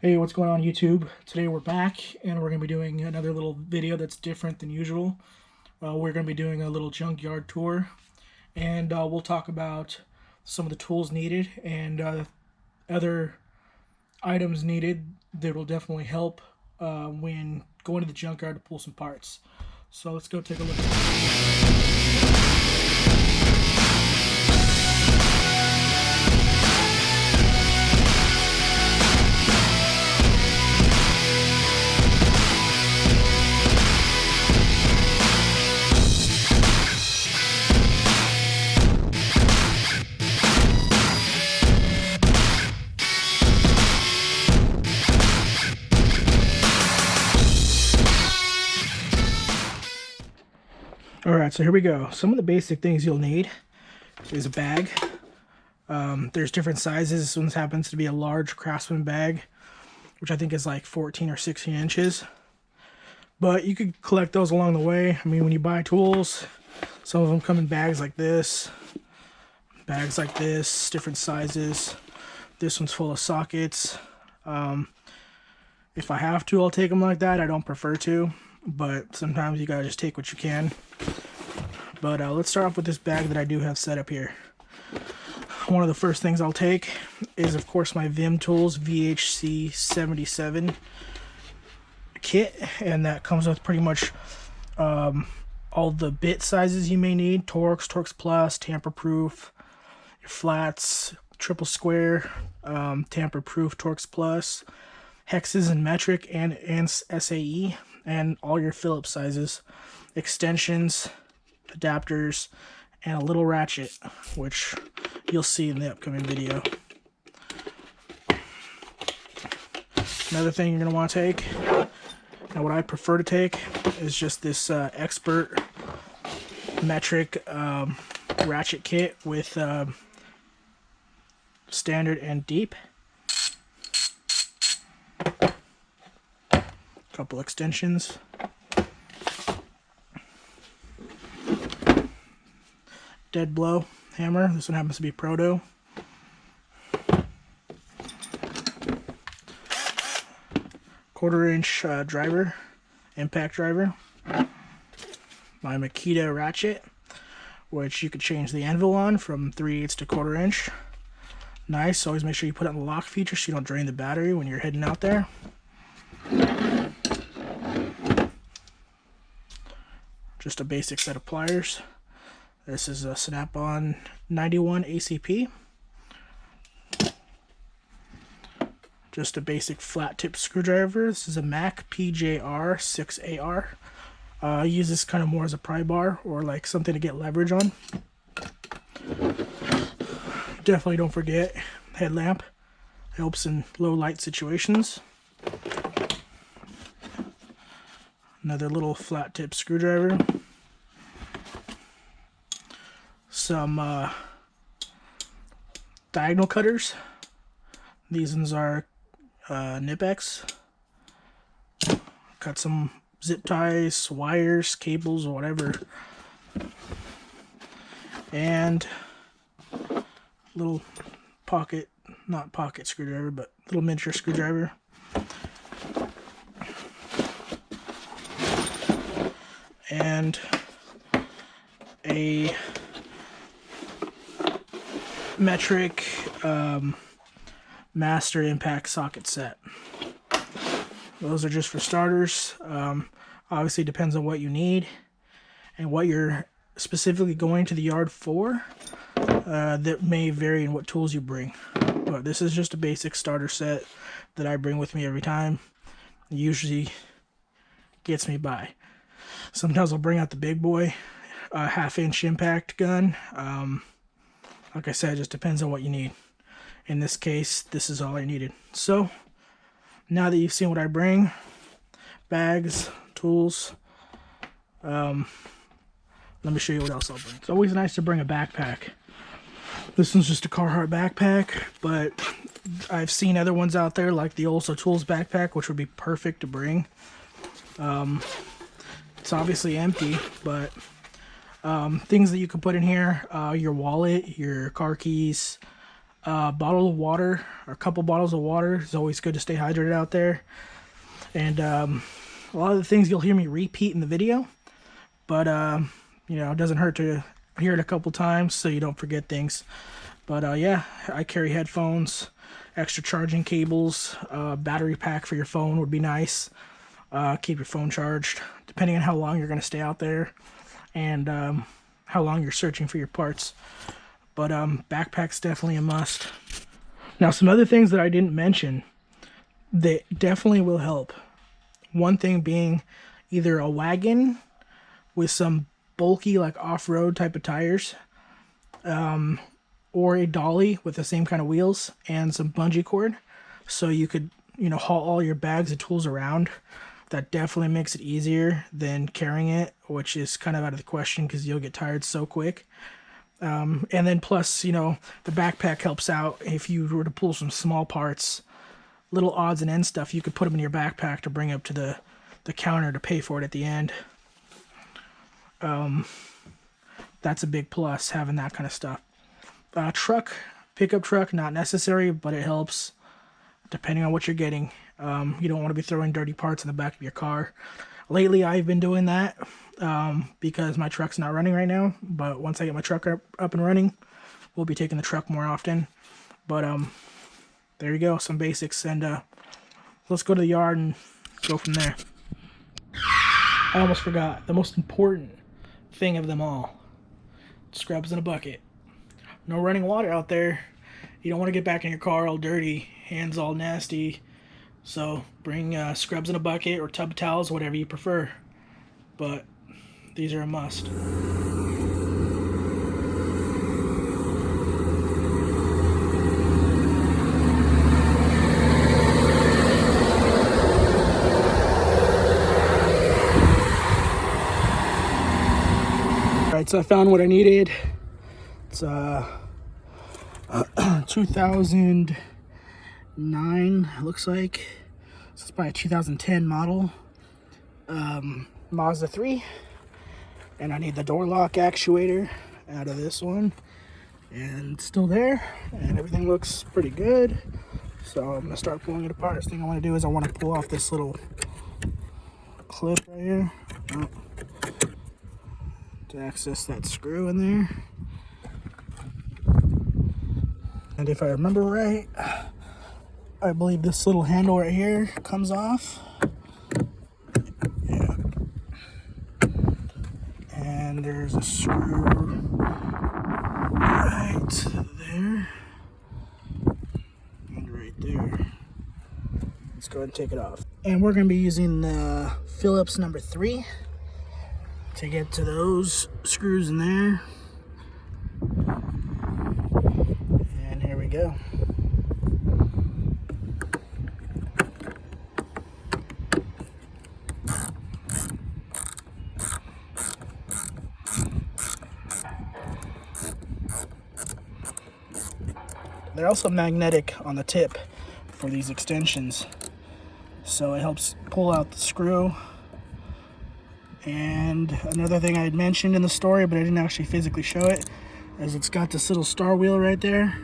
Hey, what's going on YouTube? Today we're back and we're going to be doing another little video that's different than usual. We're going to be doing a little junkyard tour and we'll talk about some of the tools needed and other items needed that will definitely help when going to the junkyard to pull some parts. So let's go take a look at it. Alright, so here we go. Some of the basic things you'll need is a bag. There's different sizes. This one happens to be a large Craftsman bag, which I think is like 14 or 16 inches. But you could collect those along the way. I mean, when you buy tools, some of them come in bags like this, different sizes. This one's full of sockets. If I have to, I'll take them like that. I don't prefer to, but sometimes you gotta just take what you can. But let's start off with this bag that I do have set up here. One of the first things I'll take is, of course, my Vim Tools VHC 77 kit, and that comes with pretty much all the bit sizes you may need: Torx, Torx Plus, tamper-proof, your flats, triple square, tamper-proof Torx Plus, hexes and metric and SAE, and all your Phillips sizes, extensions, adapters, and a little ratchet, which you'll see in the upcoming video. Another thing you're going to want to take, and what I prefer to take, is just this Expert metric ratchet kit with standard and deep. Couple extensions. Dead blow hammer. This one happens to be Proto. Quarter-inch driver, impact driver. My Makita ratchet, which you could change the anvil on from 3/8 to 1/4 inch. Nice. Always make sure you put it on the lock feature so you don't drain the battery when you're heading out there. Just a basic set of pliers. This is a Snap-on 91 ACP. Just a basic flat tip screwdriver. This is a Mac PJR 6AR. I use this kind of more as a pry bar or like something to get leverage on. Definitely don't forget headlamp. Helps in low light situations. Another little flat tip screwdriver. Some diagonal cutters. These ones are Nipex. Cut some zip ties, wires, cables, or whatever. And little pocket, not pocket screwdriver, but little miniature screwdriver. And a metric master impact socket set. Those are just for starters. Obviously depends on what you need and what you're specifically going to the yard for. That may vary in what tools you bring, but this is just a basic starter set that I bring with me every time. It usually gets me by. Sometimes I'll bring out the big boy, 1/2-inch impact gun. Like I said, it just depends on what you need. In this case, this is all I needed. So, now that you've seen what I bring, bags, tools, let me show you what else I'll bring. It's always nice to bring a backpack. This one's just a Carhartt backpack, but I've seen other ones out there like the Also Tools backpack, which would be perfect to bring. It's obviously empty, but things that you can put in here, your wallet, your car keys, A bottle of water, or a couple bottles of water. It's always good to stay hydrated out there. And a lot of the things you'll hear me repeat in the video, but you know, it doesn't hurt to hear it a couple times so you don't forget things. But yeah, I carry headphones, extra charging cables, battery pack for your phone would be nice. Keep your phone charged, depending on how long you're going to stay out there and how long you're searching for your parts. But backpack's definitely a must. Now, some other things that I didn't mention that definitely will help. One thing being either a wagon with some bulky, like off-road type of tires, or a dolly with the same kind of wheels and some bungee cord, so you could, you know, haul all your bags and tools around. That definitely makes it easier than carrying it, which is kind of out of the question because you'll get tired so quick. And then plus, you know, the backpack helps out if you were to pull some small parts, little odds and ends stuff, you could put them in your backpack to bring up to the counter to pay for it at the end. That's a big plus, having that kind of stuff. Pickup truck, not necessary, but it helps depending on what you're getting. You don't want to be throwing dirty parts in the back of your car. Lately, I've been doing that because my truck's not running right now. But once I get my truck up and running, we'll be taking the truck more often. But there you go, some basics. And let's go to the yard and go from there. I almost forgot the most important thing of them all. Scrubs in a bucket. No running water out there. You don't want to get back in your car all dirty, hands all nasty. So bring scrubs in a bucket or tub towels, whatever you prefer. But these are a must. Alright, so I found what I needed. It's 2009, it looks like. So it's probably a 2010 model. Mazda 3. And I need the door lock actuator out of this one. And it's still there. And everything looks pretty good. So I'm going to start pulling it apart. First thing I want to do is I want to pull off this little clip right here. To access that screw in there. And if I remember right, I believe this little handle right here comes off. Yeah. And there's a screw right there. And right there. Let's go ahead and take it off. And we're going to be using the Phillips number 3 to get to those screws in there. And here we go. They're also magnetic on the tip for these extensions, so it helps pull out the screw. And another thing I had mentioned in the story, but I didn't actually physically show it, is it's got this little star wheel right there,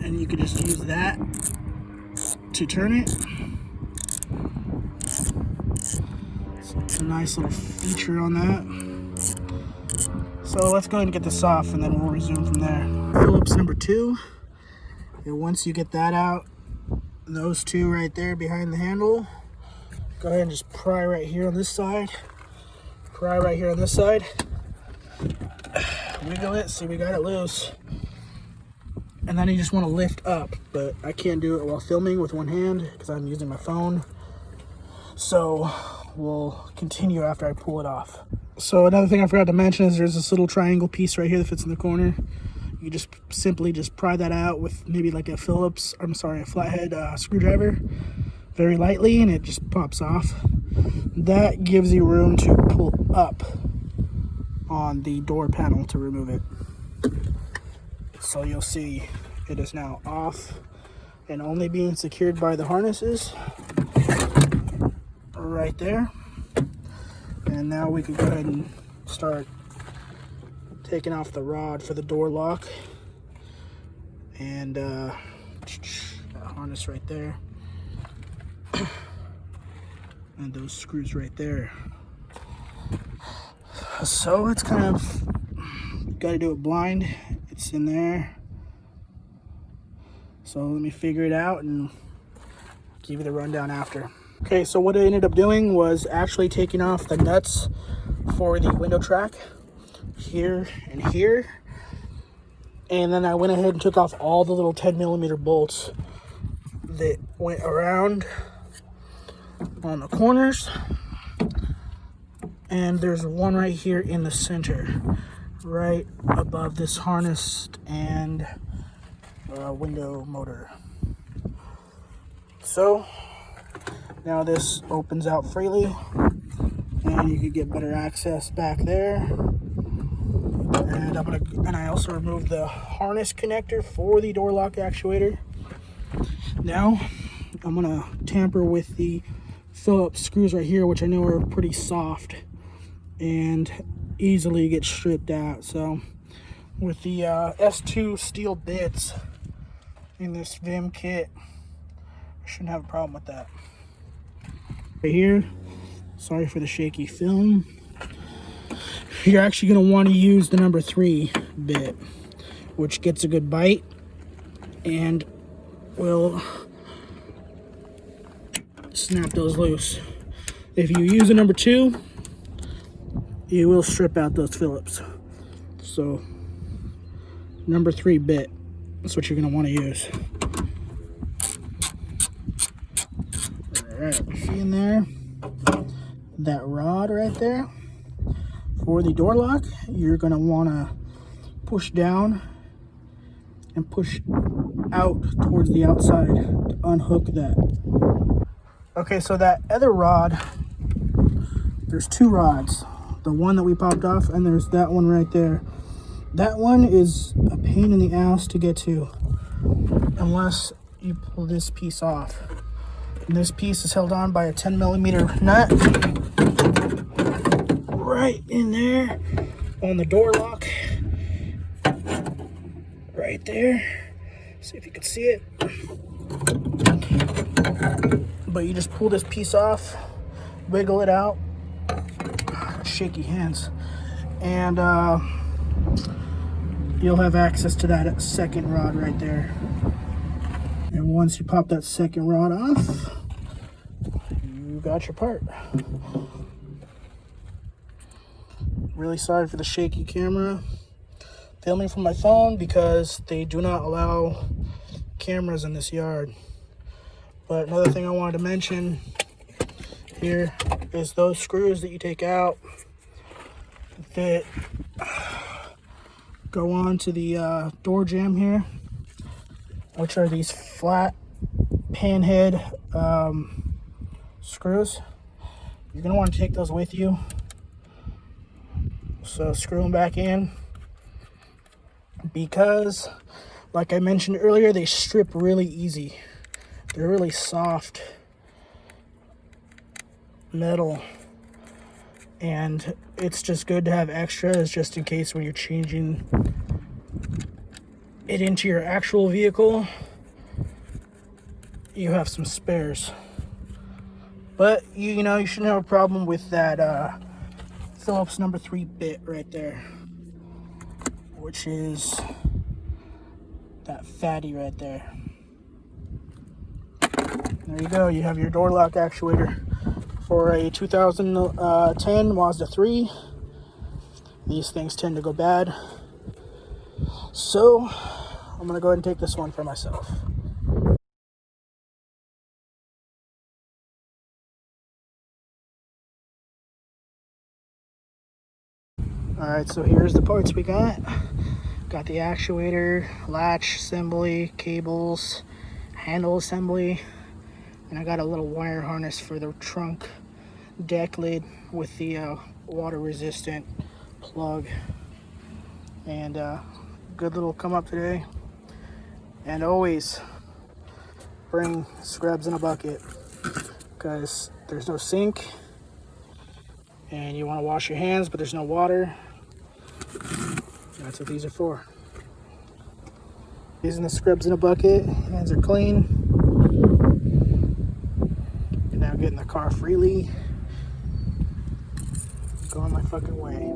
and you can just use that to turn it. So it's a nice little feature on that. So let's go ahead and get this off, and then we'll resume from there. Phillips number 2. And once you get that out, those two right there behind the handle, go ahead and just pry right here on this side. Pry right here on this side. Wiggle it, see we got it loose. And then you just want to lift up, but I can't do it while filming with one hand because I'm using my phone. So we'll continue after I pull it off. So another thing I forgot to mention is there's this little triangle piece right here that fits in the corner. You just simply just pry that out with maybe like a a flathead screwdriver, very lightly, and it just pops off. That gives you room to pull up on the door panel to remove it. So you'll see it is now off and only being secured by the harnesses right there. And now we can go ahead and start taking off the rod for the door lock. and that harness right there, and those screws right there. So it's kind of, got to do it blind. It's in there. So let me figure it out and give you the rundown after. Okay, so what I ended up doing was actually taking off the nuts for the window track here and here. And then I went ahead and took off all the little 10mm bolts that went around on the corners. And there's one right here in the center, right above this harness and window motor. So now this opens out freely, and you can get better access back there. And I also removed the harness connector for the door lock actuator. Now I'm gonna tamper with the Phillips screws right here, which I know are pretty soft and easily get stripped out. So with the S2 steel bits in this Vim kit, I shouldn't have a problem with that. Right here, sorry for the shaky film. You're actually going to want to use the number 3 bit, which gets a good bite and will snap those loose. If you use the number 2, you will strip out those Phillips. So number 3 bit, that's what you're going to want to use. Alright, see in there, that rod right there for the door lock, you're going to want to push down and push out towards the outside to unhook that. Okay, so that other rod, there's 2 rods. The one that we popped off, and there's that one right there. That one is a pain in the ass to get to unless you pull this piece off. And this piece is held on by a 10mm nut right in there on the door lock. Right there. See if you can see it. But you just pull this piece off, wiggle it out. Shaky hands, and you'll have access to that second rod right there. And once you pop that second rod off, you got your part. Really sorry for the shaky camera. Filming from my phone because they do not allow cameras in this yard. But another thing I wanted to mention here is those screws that you take out that go on to the door jamb here, which are these flat panhead screws. You're going to want to take those with you. So screw them back in, because like I mentioned earlier, they strip really easy. They're really soft metal, and it's just good to have extras just in case when you're changing it into your actual vehicle, you have some spares. But you know, you shouldn't have a problem with that Phillips number 3 bit right there, which is that fatty right there. There you go, you have your door lock actuator for a 2010 Mazda 3. These things tend to go bad, so I'm gonna go ahead and take this one for myself. Alright, so here's the parts we got. Got the actuator, latch assembly, cables, handle assembly, and I got a little wire harness for the trunk deck lid with the water resistant plug. And good little come up today. And always bring scrubs in a bucket, because there's no sink and you want to wash your hands but there's no water. That's what these are for. Using the scrubs in a bucket, hands are clean. Can now get in the car freely. Go on my fucking way.